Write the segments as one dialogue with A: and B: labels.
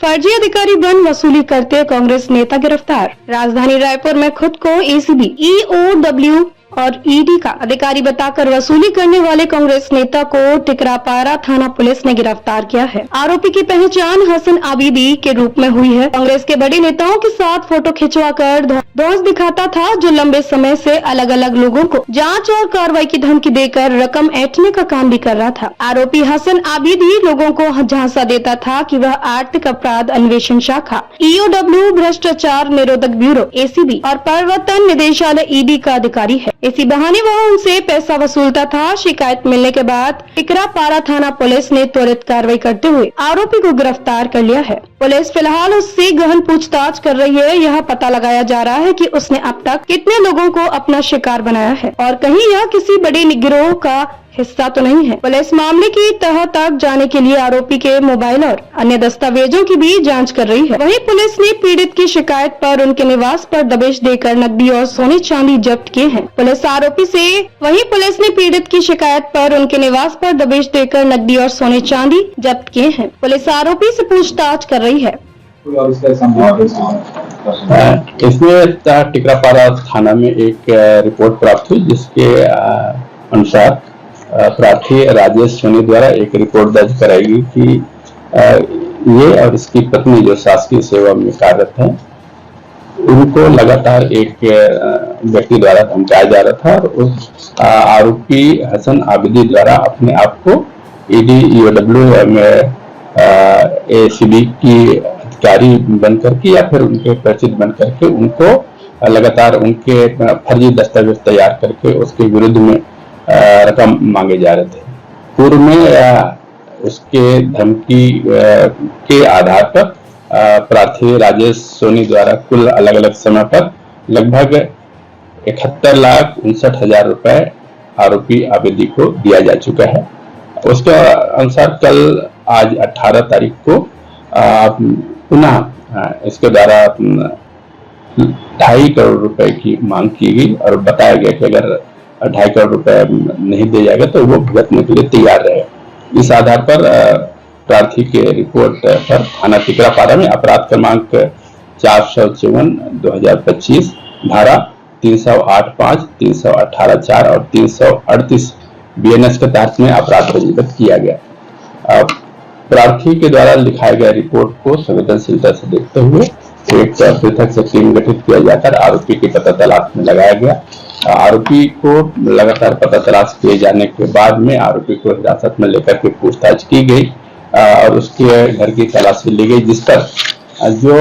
A: फर्जी अधिकारी बन वसूली करते कांग्रेस नेता गिरफ्तार। राजधानी रायपुर में खुद को एसीबी, ईओडब्ल्यू और ईडी का अधिकारी बताकर वसूली करने वाले कांग्रेस नेता को टिकरापारा थाना पुलिस ने गिरफ्तार किया है। आरोपी की पहचान हसन आबिदी के रूप में हुई है। कांग्रेस के बड़े नेताओं के साथ फोटो खिंचवाकर धौंस दिखाता था, जो लंबे समय से अलग अलग लोगों को जांच और कार्रवाई की धमकी देकर रकम ऐंठने का काम भी कर रहा था। आरोपी हसन आबिदी लोगों को झांसा देता था कि वह आर्थिक अपराध अन्वेषण शाखा, ईओडब्ल्यू, भ्रष्टाचार निरोधक ब्यूरो, एसीबी और प्रवर्तन निदेशालय ईडी का अधिकारी है। इसी बहाने वह उनसे पैसा वसूलता था। शिकायत मिलने के बाद टिकरापारा थाना पुलिस ने त्वरित कार्रवाई करते हुए आरोपी को गिरफ्तार कर लिया है। पुलिस फिलहाल उससे गहन पूछताछ कर रही है। यह पता लगाया जा रहा है कि उसने अब तक कितने लोगों को अपना शिकार बनाया है और कहीं यह किसी बड़े गिरोह का हिस्सा तो नहीं है। पुलिस मामले की तह तक जाने के लिए आरोपी के मोबाइल और अन्य दस्तावेजों की भी जांच कर रही है। वहीं पुलिस ने पीड़ित की शिकायत पर उनके निवास पर दबिश देकर नकदी और सोने चांदी जब्त किए हैं। पुलिस ने पीड़ित की शिकायत पर उनके निवास पर दबिश देकर नकदी और सोने चांदी जब्त किए हैं। पुलिस आरोपी से पूछताछ कर रही है।
B: इसमें टिकरापारा थाना में एक रिपोर्ट प्राप्त हुई, जिसके अनुसार प्रार्थी राजेश सोनी द्वारा एक रिपोर्ट दर्ज कराई गई कि ये और इसकी पत्नी जो शासकीय सेवा में कार्यरत है, उनको लगातार एक व्यक्ति द्वारा धमकाया जा रहा था और उस आरोपी हसन आबिदी द्वारा अपने आप को ईडी, ईओडब्ल्यू में एसीबी की अधिकारी बनकर के या फिर उनके परिचित बनकर के उनको लगातार उनके फर्जी दस्तावेज तैयार करके उसके विरुद्ध में रकम मांगे जा रहे थे। पूर्व में उसके धमकी के आधार पर प्रार्थी राजेश सोनी द्वारा कुल अलग अलग समय पर लगभग 71,59,000 रुपए आरोपी आबिदी को दिया जा चुका है। उसके अनुसार कल आज 18 तारीख को पुनः इसके द्वारा 2.5 करोड़ रुपए की मांग की गई और बताया गया कि अगर 2.5 करोड़ रुपए नहीं दिया जाएगा तो वो भुगतने के लिए तैयार रहे। इस आधार पर प्रार्थी के रिपोर्ट पर थाना टिकरापारा में अपराध क्रमांक 454/2025 धारा 308(5), 318(4) और 338 BNS के तहत में अपराध पंजीबद्ध किया गया। प्रार्थी के द्वारा लिखाए गए रिपोर्ट को संवेदनशीलता से देखते हुए एक पृथक से टीम गठित किया जाकर आरोपी की पता तलाश में लगाया गया। आरोपी को लगातार पता तलाश किए जाने के बाद में आरोपी को हिरासत में लेकर के पूछताछ की गई और उसके घर की तलाशी ली गई, जिस पर जो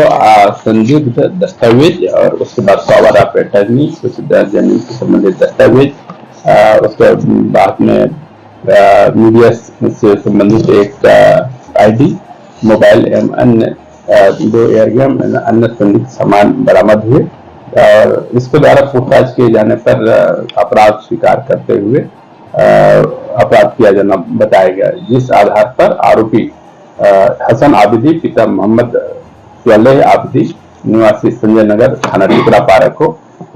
B: संदिग्ध दस्तावेज और उसके बाद पावर ऑफ अटॉर्नी, कुछ जमीन से संबंधित दस्तावेज, उसके बाद में मीडिया से संबंधित एक आईडी, मोबाइल एवं अन्य 2 एयरगन अन्य संदिग्ध सामान बरामद हुए और इसके द्वारा पूछताछ किए जाने पर अपराध स्वीकार करते हुए अपराध किया जाना बताया गया, जिस आधार पर आरोपी हसन आबिदी पिता मोहम्मद स्वालेह आबिदी निवासी संजय नगर थाना टिकरापारा को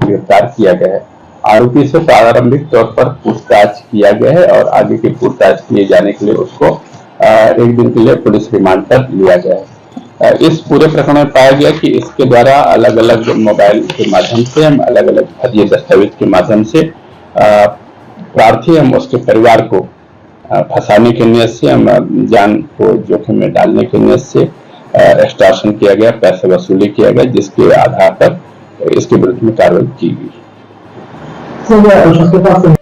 B: गिरफ्तार किया गया है। आरोपी से प्रारंभिक तौर पर पूछताछ किया गया है और आगे की पूछताछ किए जाने के लिए उसको 1 दिन के लिए पुलिस रिमांड पर लिया गया है। इस पूरे प्रकरण में पाया गया कि इसके द्वारा अलग अलग मोबाइल के माध्यम से हम अलग अलग फर्जी दस्तावेज के माध्यम से प्रार्थी हम उसके परिवार को फंसाने के नियत से, हम जान को जोखिम में डालने के नियत से एक्सटॉर्शन किया गया, पैसे वसूली किया गया, जिसके आधार पर इसके विरुद्ध में कार्रवाई की गई।